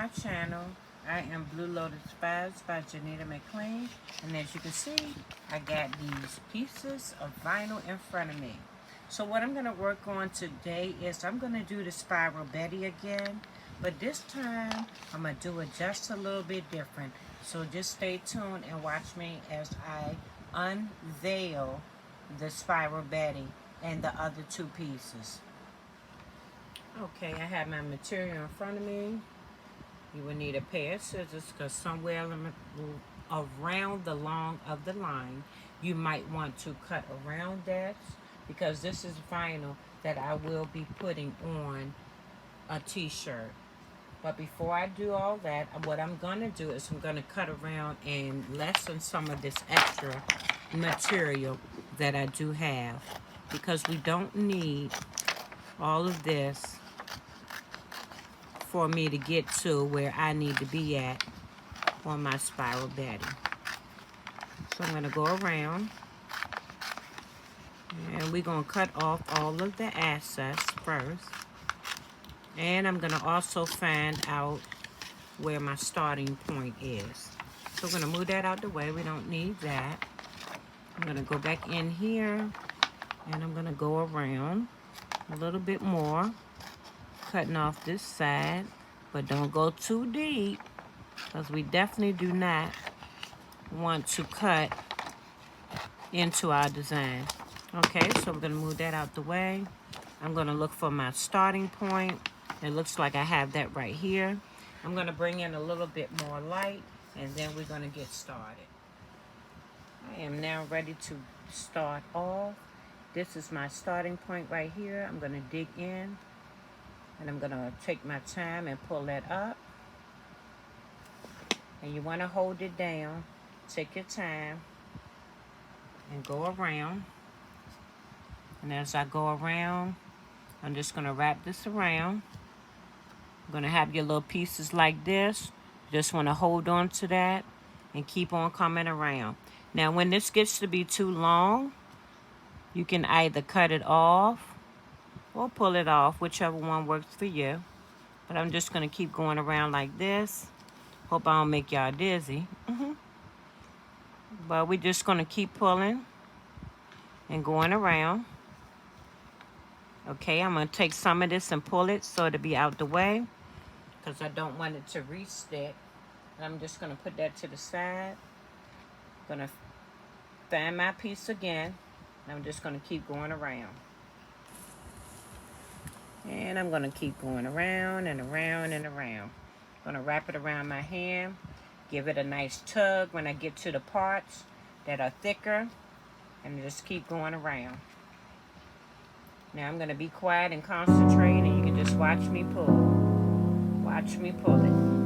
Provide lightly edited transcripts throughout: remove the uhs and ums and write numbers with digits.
my channel. I am Blue Lotus Vibes by Janita McLean, and as you can see, I got these pieces of vinyl in front of me. So what I'm going to work on today is I'm going to do the Spiral Betty again, but this time I'm going to do it just a little bit different. So just stay tuned and watch me as I unveil the Spiral Betty and the other two pieces. Okay, I have my material in front of me. You will need a pair of scissors because somewhere around the long of the line, you might want to cut around that because this is vinyl that I will be putting on a t-shirt. But before I do all that, what I'm going to do is I'm going to cut around and lessen some of this extra material that I do have because we don't need all of this for me to get to where I need to be at on my Spiral Betty. So I'm going to go around and we're going to cut off all of the excess first. And I'm going to also find out where my starting point is. So we're going to move that out the way. We don't need that. I'm going to go back in here and I'm going to go around a little bit more, cutting off this side, but don't go too deep because we definitely do not want to cut into our design. Okay, so we're going to move that out the way. I'm going to look for my starting point. It looks like I have that right here. I'm going to bring in a little bit more light and then we're going to get started. I am now ready to start off. This is my starting point right here. I'm going to dig in and I'm going to take my time and pull that up. And you want to hold it down. Take your time and go around. And as I go around, I'm just going to wrap this around. You're going to have your little pieces like this. Just want to hold on to that and keep on coming around. Now, when this gets to be too long, you can either cut it off or pull it off, whichever one works for you. But I'm just going to keep going around like this. Hope I don't make y'all dizzy. But we're just going to keep pulling and going around. Okay, I'm going to take some of this and pull it so it'll be out the way because I don't want it to re-stick. And I'm just going to put that to the side. Going to find my piece again. And I'm just going to keep going around. And I'm going to keep going around and around and around. I'm going to wrap it around my hand. Give it a nice tug when I get to the parts that are thicker. And just keep going around. Now I'm going to be quiet and concentrate. And you can just watch me pull. Watch me pull it.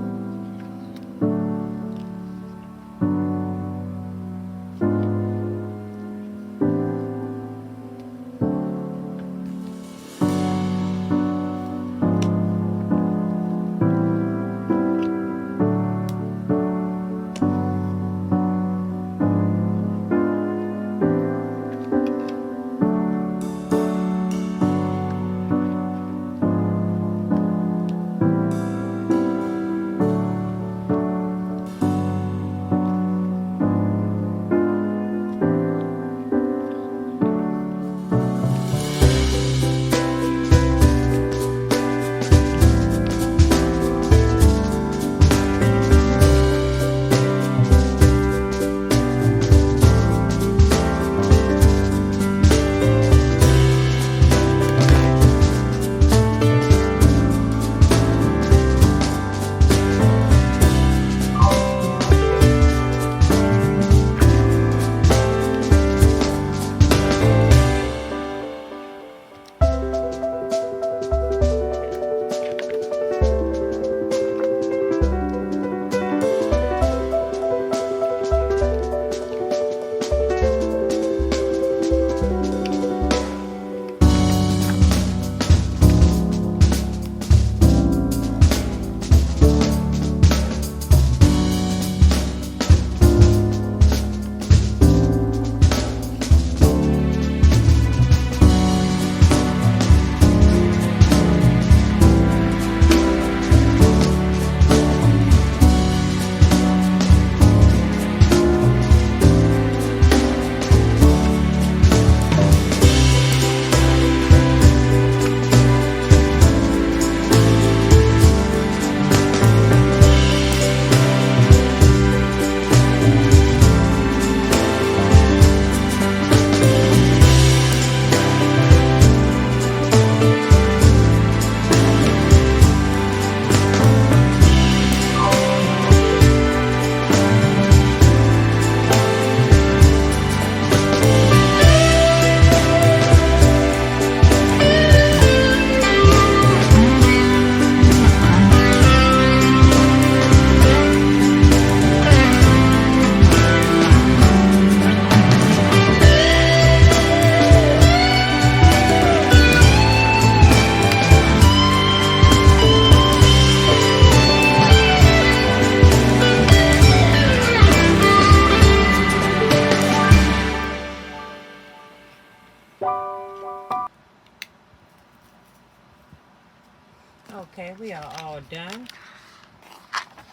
Okay, we are all done.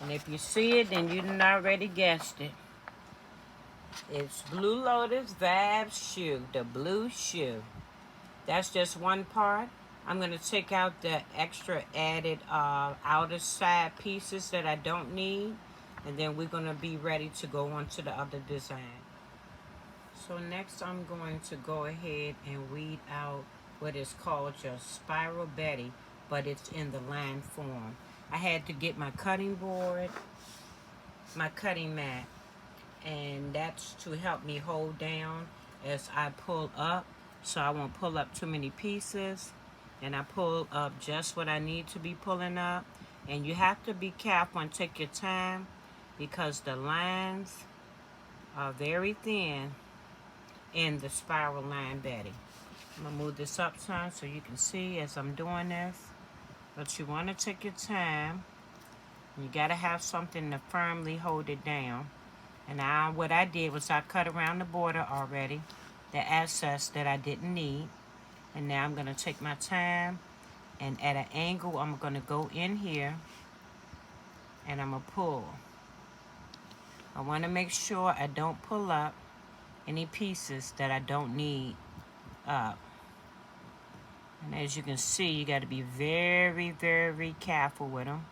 And if you see it, then you done already guessed it. It's Blue Lotus Vibes shoe, the blue shoe. That's just one part. I'm going to take out the extra added outer side pieces that I don't need. And then we're going to be ready to go on to the other design. So next I'm going to go ahead and weed out what is called your Spiral Betty, but it's in the line form. I had to get my cutting board, my cutting mat, and that's to help me hold down as I pull up, so I won't pull up too many pieces, and I pull up just what I need to be pulling up. And you have to be careful and take your time because the lines are very thin in the Spiral Line Betty. I'm going to move this up some so you can see as I'm doing this. But you want to take your time. You got to have something to firmly hold it down. And now what I did was I cut around the border already, the excess that I didn't need. And now I'm going to take my time, and at an angle I'm going to go in here and I'm going to pull. I want to make sure I don't pull up any pieces that I don't need up. And as you can see, you got to be very, very careful with them,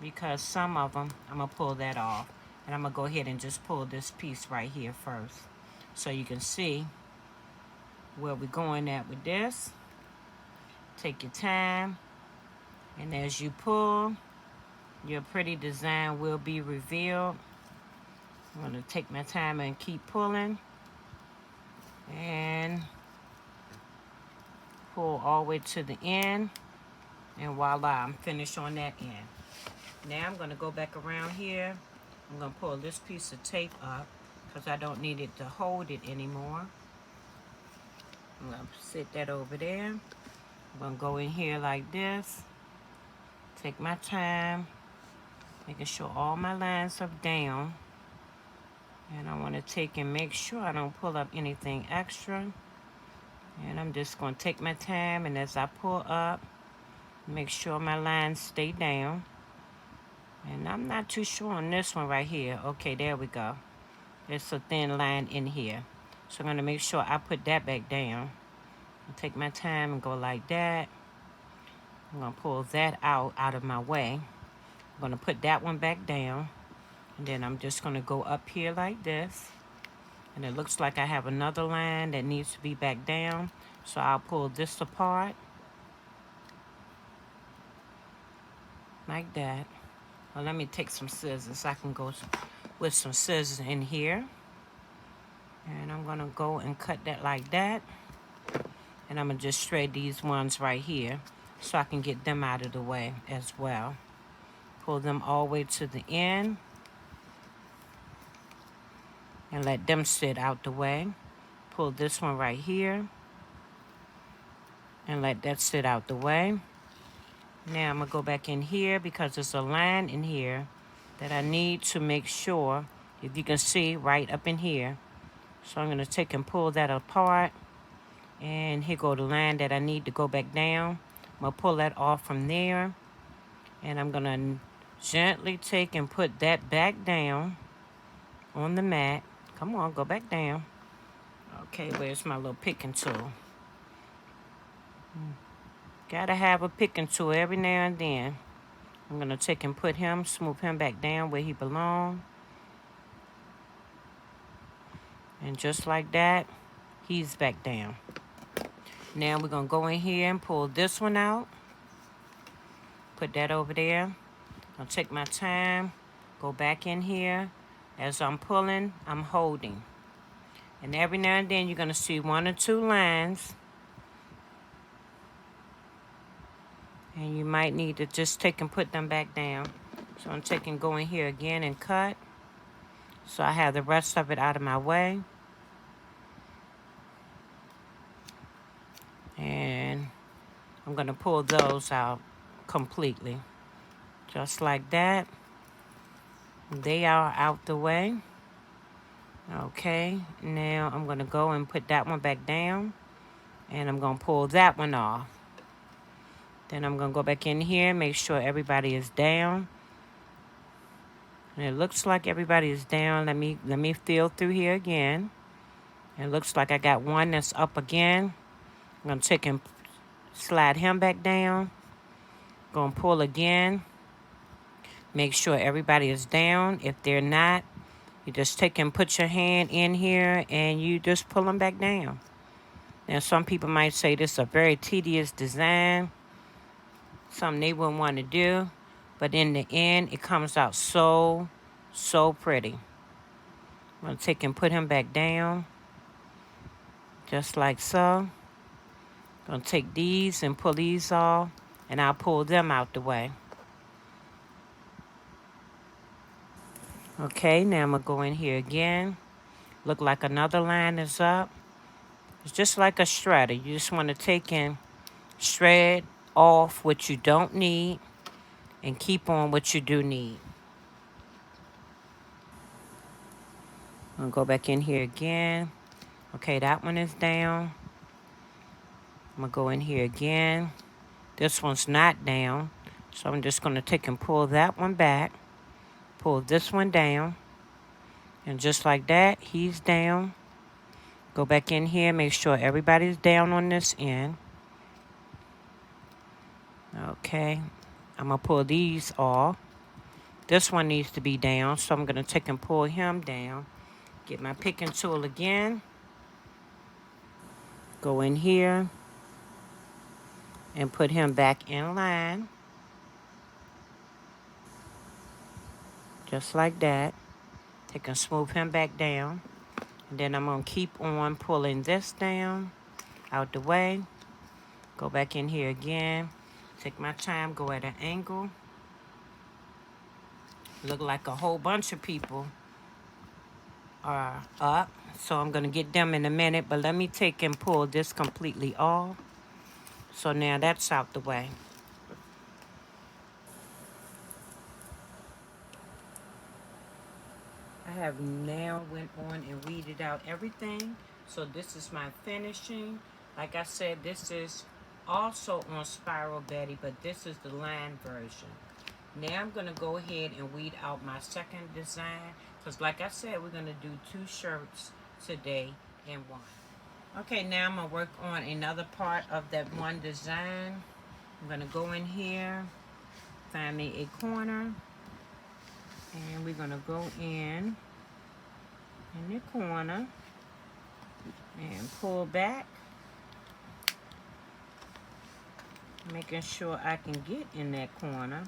because some of them, I'm going to pull that off. And I'm going to go ahead and just pull this piece right here first, so you can see where we're going at with this. Take your time, and as you pull, your pretty design will be revealed. I'm going to take my time and keep pulling, and pull all the way to the end, and voila, I'm finished on that end. Now I'm going to go back around here. I'm going to pull this piece of tape up because I don't need it to hold it anymore. I'm going to sit that over there. I'm going to go in here like this. Take my time, making sure all my lines are down. And I want to take and make sure I don't pull up anything extra. And I'm just going to take my time, and as I pull up, make sure my lines stay down. And I'm not too sure on this one right here. Okay, there we go. There's a thin line in here. So I'm going to make sure I put that back down. Take my time and go like that. I'm going to pull that out of my way. I'm going to put that one back down. And then I'm just going to go up here like this. And it looks like I have another line that needs to be back down. So I'll pull this apart. Like that. Well, let me take some scissors. I can go with some scissors in here. And I'm going to go and cut that like that. And I'm going to just shred these ones right here so I can get them out of the way as well. Pull them all the way to the end. And let them sit out the way. Pull this one right here. And let that sit out the way. Now I'm going to go back in here because there's a line in here that I need to make sure, if you can see right up in here. So I'm going to take and pull that apart. And here go the line that I need to go back down. I'm going to pull that off from there. And I'm going to gently take and put that back down on the mat. Come on, go back down. Okay, where's my little picking tool? Gotta have a picking tool every now and then. I'm going to take and put him, smooth him back down where he belongs. And just like that, he's back down. Now we're going to go in here and pull this one out. Put that over there. I'll take my time, go back in here. As I'm pulling, I'm holding. And every now and then you're going to see one or two lines. And you might need to just take and put them back down. So I'm taking, go in here again and cut. So I have the rest of it out of my way. And I'm going to pull those out completely. Just like that. They are out the way. Okay, now I'm going to go and put that one back down. And I'm going to pull that one off. Then I'm going to go back in here, make sure everybody is down. And it looks like everybody is down. Let me feel through here again. It looks like I got one that's up again. I'm going to take and slide him back down. Going to pull again. Make sure everybody is down. If they're not, you just take and put your hand in here and you just pull them back down. Now, some people might say this is a very tedious design, something they wouldn't want to do, but in the end, it comes out so pretty. I'm going to take and put him back down, just like so. Going to take these and pull these off, and I'll pull them out the way. Okay, now I'm going to go in here again. Look like another line is up. It's just like a shredder. You just want to take and shred off what you don't need and keep on what you do need. I'm going to go back in here again. Okay, that one is down. I'm going to go in here again. This one's not down. So I'm just going to take and pull that one back. Pull this one down. And just like that, he's down. Go back in here, make sure everybody's down on this end. Okay, I'm going to pull these off. This one needs to be down, so I'm going to take and pull him down. Get my picking tool again. Go in here and put him back in line. Just like that. Take and smooth him back down. And then I'm going to keep on pulling this down out the way. Go back in here again. Take my time, go at an angle. Look like a whole bunch of people are up. So I'm going to get them in a minute. But let me take and pull this completely off. So now that's out the way. I have now went on and weeded out everything. So this is my finishing. Like I said, this is also on Spiral Betty, but this is the line version. Now I'm going to go ahead and weed out my second design. Because like I said, we're going to do 2 shirts today in one. Okay, now I'm going to work on another part of that one design. I'm going to go in here, find me a corner. And we're going to go in the corner and pull back. Making sure I can get in that corner.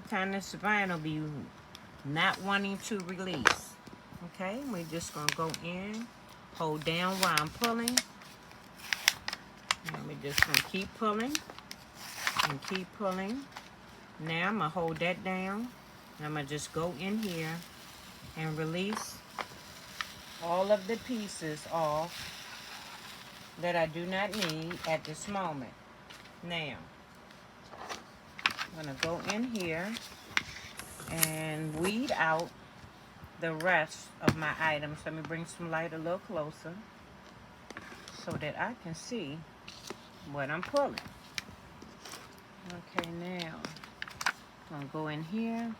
Sometimes this vinyl be not wanting to release. Okay, we're just going to go in, hold down while I'm pulling. And we're just going to keep pulling and keep pulling. Now I'm going to hold that down. I'm going to just go in here and release all of the pieces off that I do not need at this moment. Now, I'm going to go in here and weed out the rest of my items. Let me bring some light a little closer so that I can see what I'm pulling. Okay, now I'm going to go in here.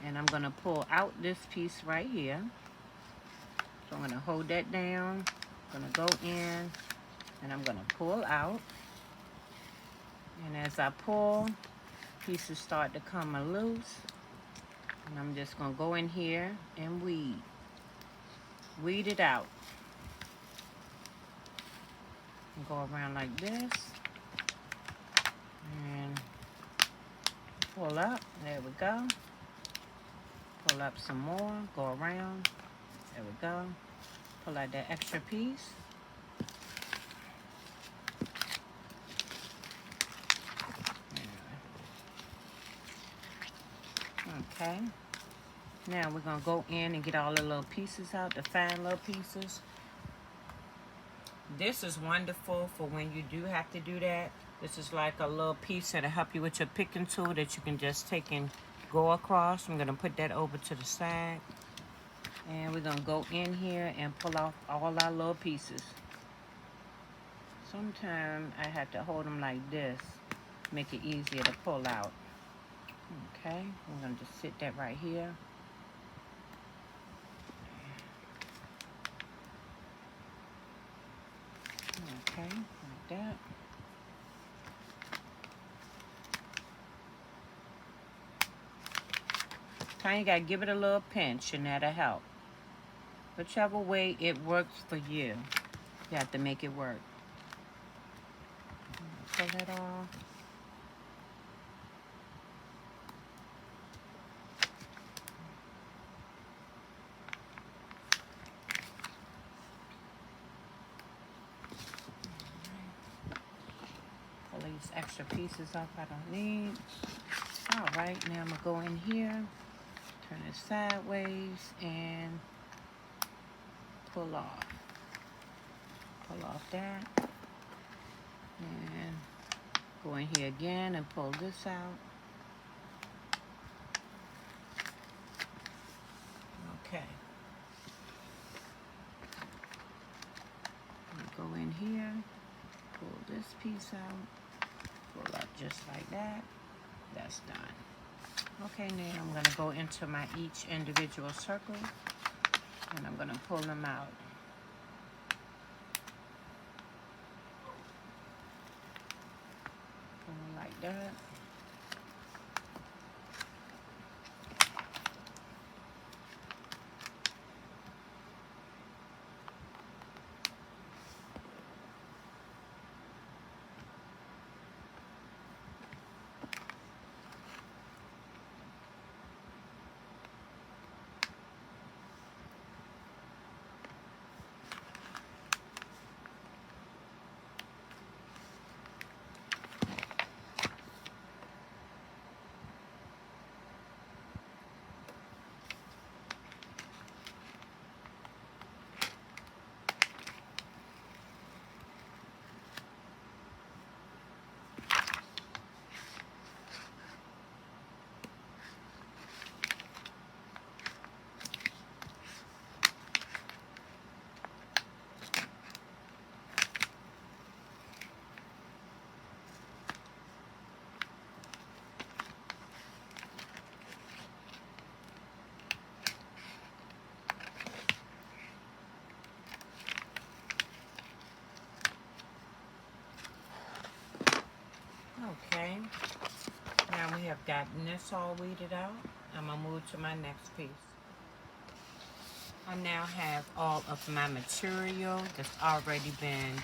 And I'm going to pull out this piece right here. So I'm going to hold that down. I'm going to go in. And I'm going to pull out. And as I pull, pieces start to come loose. And I'm just going to go in here and weed. Weed it out. And go around like this. And pull up. There we go. Pull up some more, go around, there we go. Pull out that extra piece. Okay. Now we're gonna go in and get all the little pieces out, the fine little pieces. This is wonderful for when you do have to do that. This is like a little piece that'll help you with your picking tool that you can just take and go across. I'm going to put that over to the side. And we're going to go in here and pull off all our little pieces. Sometimes I have to hold them like this. make it easier to pull out. Okay, I'm going to just sit that right here. Okay, like that. Kind of got to give it a little pinch, and that'll help. Whichever way it works for you, you have to make it work. Pull that off. Pull these extra pieces off I don't need. All right, now I'm going to go in here, turn it sideways, and pull off. Pull off that. And go in here again and pull this out. Okay. Go in here, pull this piece out, pull up just like that. That's done. Okay, now I'm going to go into my each individual circle, and I'm going to pull them out. Pull them like that. Okay, now we have gotten this all weeded out. I'm going to move to my next piece. I now have all of my material that's already been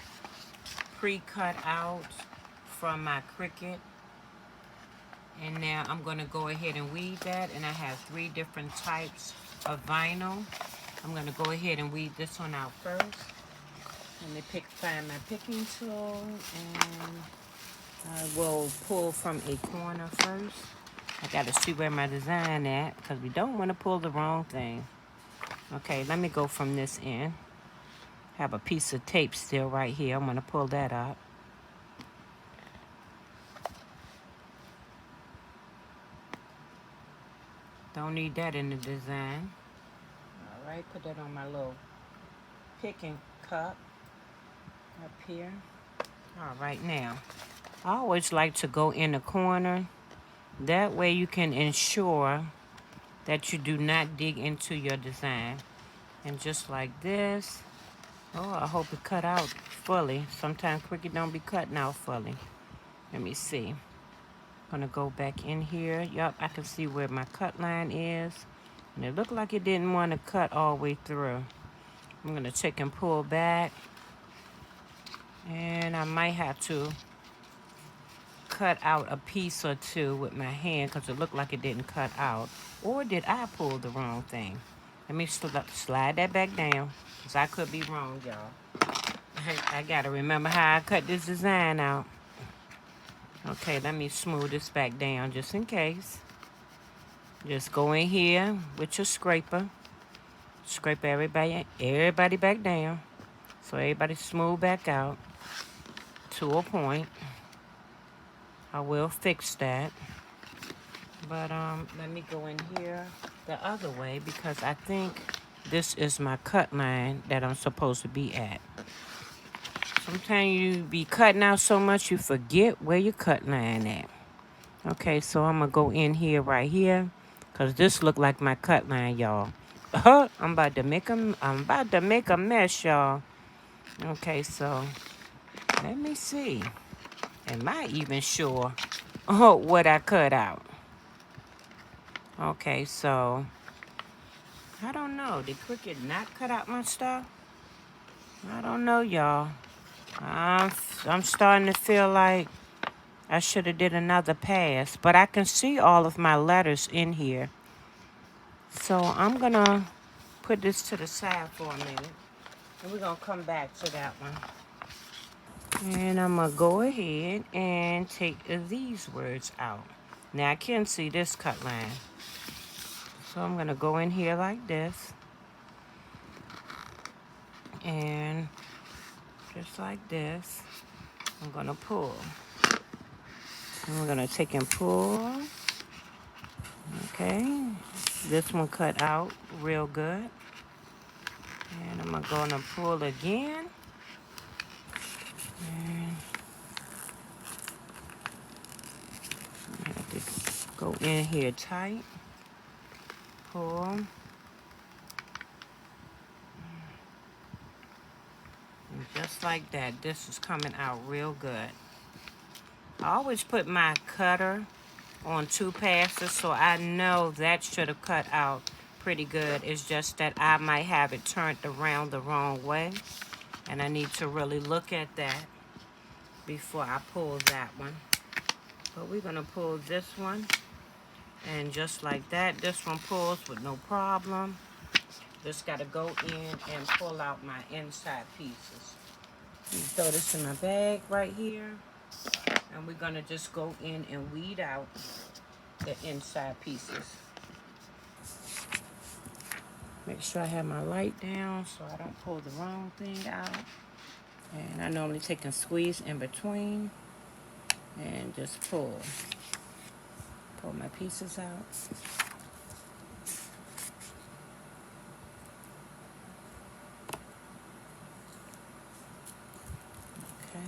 pre-cut out from my Cricut. And now I'm going to go ahead and weed that. And I have 3 different types of vinyl. I'm going to go ahead and weed this one out first. Let me find my picking tool, and I will pull from a corner first. I got to see where my design at, because we don't want to pull the wrong thing. Okay, let me go from this end. Have a piece of tape still right here. I'm going to pull that up. Don't need that in the design. All right, put that on my little picking cup up here. All right, now, I always like to go in the corner. That way you can ensure that you do not dig into your design. And just like this. Oh, I hope it cut out fully. Sometimes Cricut don't be cutting out fully. Let me see. I'm gonna go back in here. Yup, I can see where my cut line is. And it looked like it didn't want to cut all the way through. I'm gonna take and pull back. And I might have to cut out a piece or two with my hand, because it looked like it didn't cut out. Or did I pull the wrong thing? Let me slide that back down, because I could be wrong, y'all. I gotta remember how I cut this design out. Okay, let me smooth this back down just in case. Just go in here with your scraper. Scrape everybody back down, so everybody smooth back out to a point. I will fix that. But let me go in here the other way, because I think this is my cut line that I'm supposed to be at. So Sometimes you be cutting out so much you forget where your cut line at. Okay, so I'm gonna go in here right here, cause this look like my cut line, y'all. I'm about to make a mess, y'all. Okay, so let me see. Am I even sure what I cut out? Okay, so I don't know. Did Cricut not cut out my stuff? I don't know, y'all. I'm starting to feel like I should have did another pass, but I can see all of my letters in here. So I'm gonna put this to the side for a minute, and we're gonna come back to that one. And I'm gonna go ahead and take these words out. Now I can see this cut line. So I'm gonna go in here like this, and just like this, I'm gonna pull. And we're gonna take and pull. Okay, this one cut out real good. And I'm gonna pull again. And I have to go in here tight. Pull. And just like that, this is coming out real good. I always put my cutter on 2 passes, so I know that should have cut out pretty good. It's just that I might have it turned around the wrong way, and I need to really look at that before I pull that one. But we're gonna pull this one, and just like that, this one pulls with no problem. Just gotta go in and pull out my inside pieces. Throw this in my bag right here, and we're gonna just go in and weed out the inside pieces. Make sure I have my light down so I don't pull the wrong thing out. And I normally take and squeeze in between and just pull my pieces out. Okay.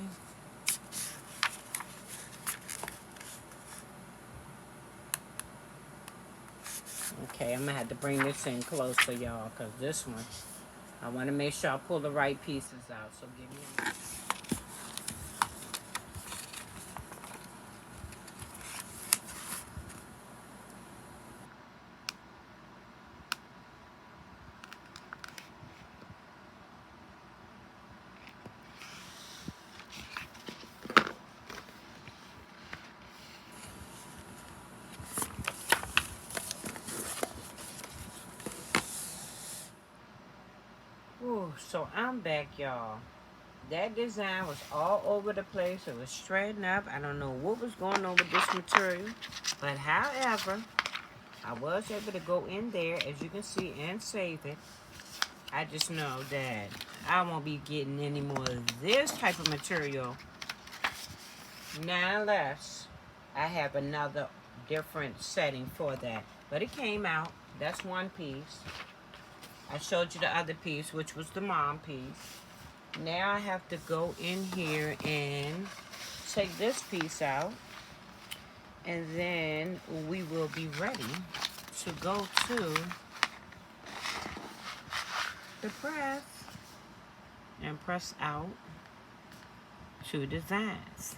Okay, I'm gonna have to bring this in closer, y'all, because this one, I want to make sure I pull the right pieces out. So give me a minute. Ooh, so I'm back, y'all. That design was all over the place. It was straightened up. I don't know what was going on with this material. But however, I was able to go in there, as you can see, and save it. I just know that I won't be getting any more of this type of material. Now, unless I have another different setting for that. But it came out. That's one piece. I showed you the other piece, which was the mom piece. Now I have to go in here and take this piece out. And then we will be ready to go to the press and press out 2 designs.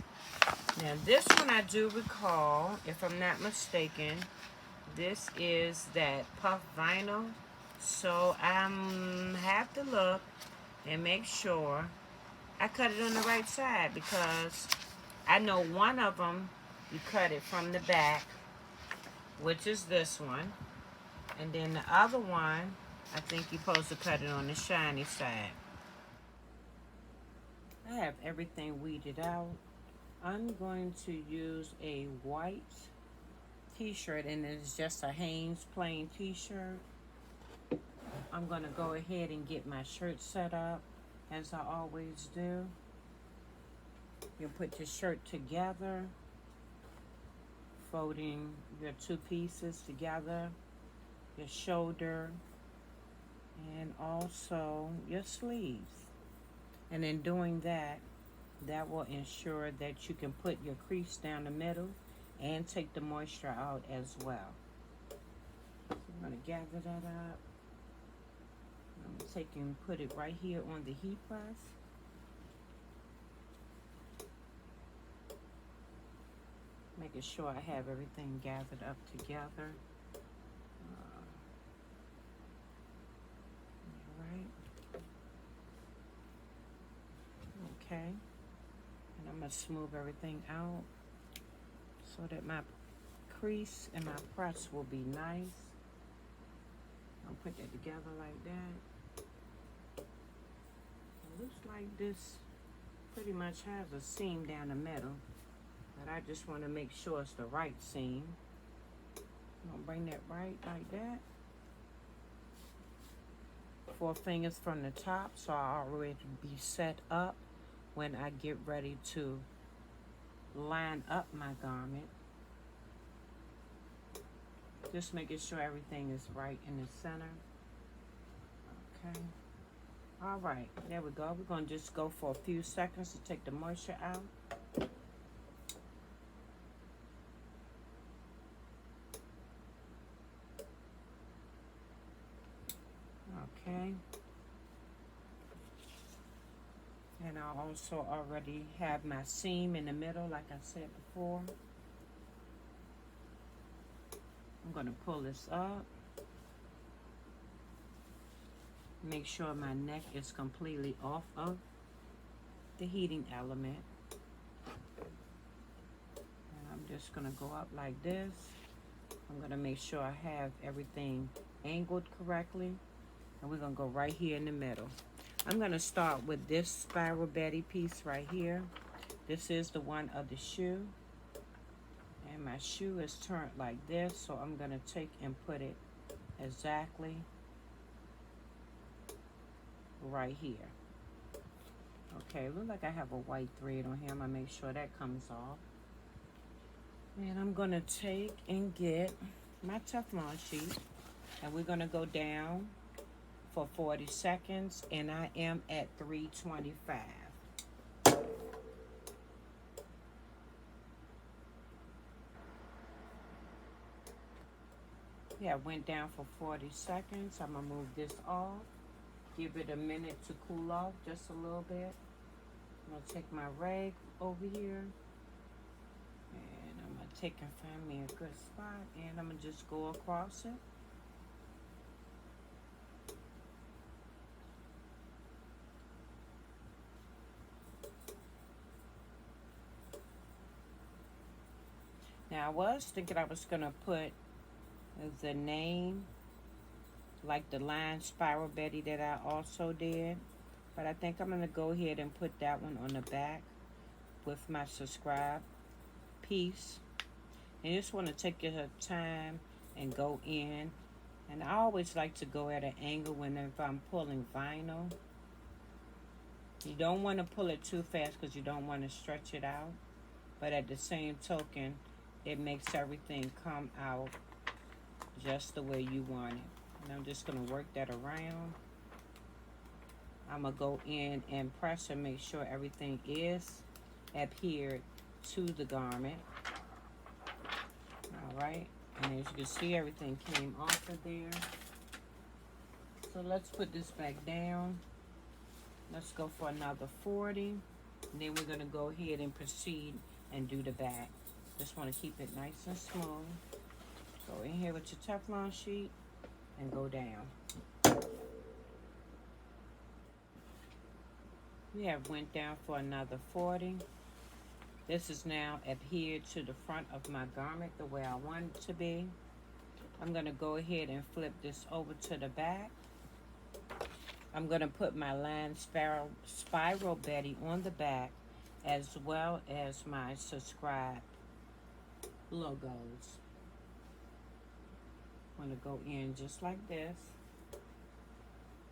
Now this one I do recall, if I'm not mistaken, this is that puff vinyl. So I have to look and make sure I cut it on the right side, because I know one of them you cut it from the back, which is this one, and then the other one I think you're supposed to cut it on the shiny side. I have everything weeded out. I'm going to use a white t-shirt, and it's just a Hanes plain t-shirt. I'm going to go ahead and get my shirt set up, as I always do. You put your shirt together, folding your 2 pieces together, your shoulder, and also your sleeves. And in doing that, That will ensure that you can put your crease down the middle and take the moisture out as well. So I'm going to gather that up. I'm going to take and put it right here on the heat press. Making sure I have everything gathered up together. Alright. Okay. And I'm going to smooth everything out so that my crease and my press will be nice. I'll put that together like that. It looks like this pretty much has a seam down the middle, but I just want to make sure it's the right seam. I'm going to bring that right like that. 4 fingers from the top, so I'll already be set up when I get ready to line up my garment. Just making sure everything is right in the center. Okay. All right, there we go. We're going to just go for a few seconds to take the moisture out. Okay. And I also already have my seam in the middle, like I said before. I'm going to pull this up. Make sure my neck is completely off of the heating element. And I'm just going to go up like this. I'm going to make sure I have everything angled correctly. And we're going to go right here in the middle. I'm going to start with this spiral Betty piece right here. This is the one of the shoe. And my shoe is turned like this, so I'm going to take and put it exactly right here. Okay, look like I have a white thread on here. I'm going to make sure that comes off. And I'm going to take and get my Teflon sheet, and we're going to go down for 40 seconds, and I am at 325. Yeah, I went down for 40 seconds. I'm going to move this off. Give it a minute to cool off just a little bit. I'm going to take my rag over here. And I'm going to take and find me a good spot. And I'm going to just go across it. Now I was thinking I was going to put the name, like the line Spiral Betty that I also did. But I think I'm going to go ahead and put that one on the back with my subscribe piece. And you just want to take your time and go in. And I always like to go at an angle whenever I'm pulling vinyl. You don't want to pull it too fast because you don't want to stretch it out. But at the same token, it makes everything come out just the way you want it. And I'm just going to work that around. I'm going to go in and press and make sure everything is adhered to the garment. All right. And as you can see, everything came off of there. So let's put this back down. Let's go for another 40. And then we're going to go ahead and proceed and do the back. Just want to keep it nice and smooth. Go in here with your Teflon sheet and go down. We have went down for another 40. This is now adhered to the front of my garment the way I want it to be. I'm going to go ahead and flip this over to the back. I'm going to put my line Spiral Betty on the back, as well as my subscribe logos. I'm going to go in just like this.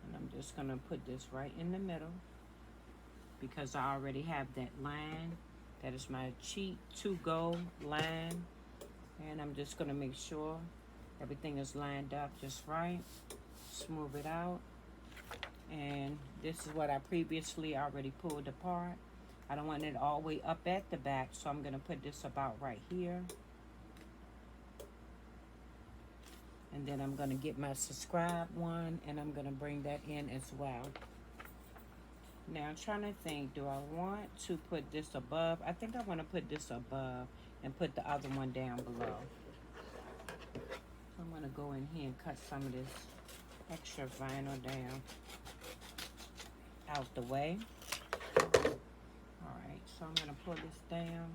And I'm just going to put this right in the middle, because I already have that line. That is my cheat to go line. And I'm just going to make sure everything is lined up just right. Smooth it out. And this is what I previously already pulled apart. I don't want it all the way up at the back, so I'm going to put this about right here. And then I'm going to get my subscribe one, and I'm going to bring that in as well. Now, I'm trying to think, do I want to put this above? I think I want to put this above and put the other one down below. So I'm going to go in here and cut some of this extra vinyl down out the way. All right, so I'm going to pull this down.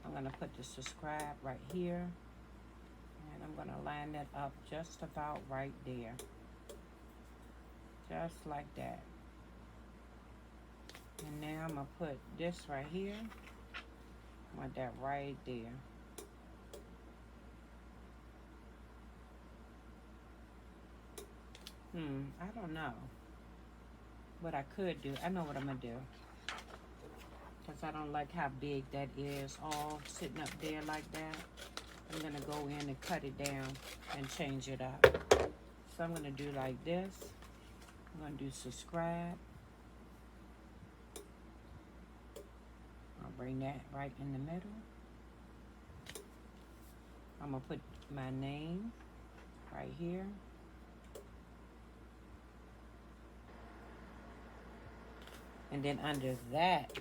I'm going to put the subscribe right here. And I'm going to line that up just about right there. Just like that. And now I'm going to put this right here. I want that right there. I don't know what I could do. I know what I'm going to do. Because I don't like how big that is, all sitting up there like that. I'm going to go in and cut it down and change it up. So I'm going to do like this. I'm going to do subscribe. I'll bring that right in the middle. I'm going to put my name right here. And then under that,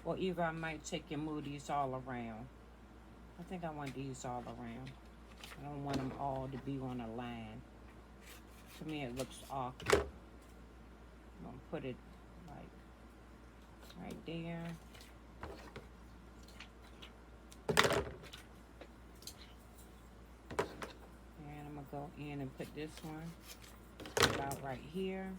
or either I might take and move these all around. I think I want these all around. I don't want them all to be on a line. To me, it looks awkward. I'm going to put it like right there. And I'm going to go in and put this one about right here.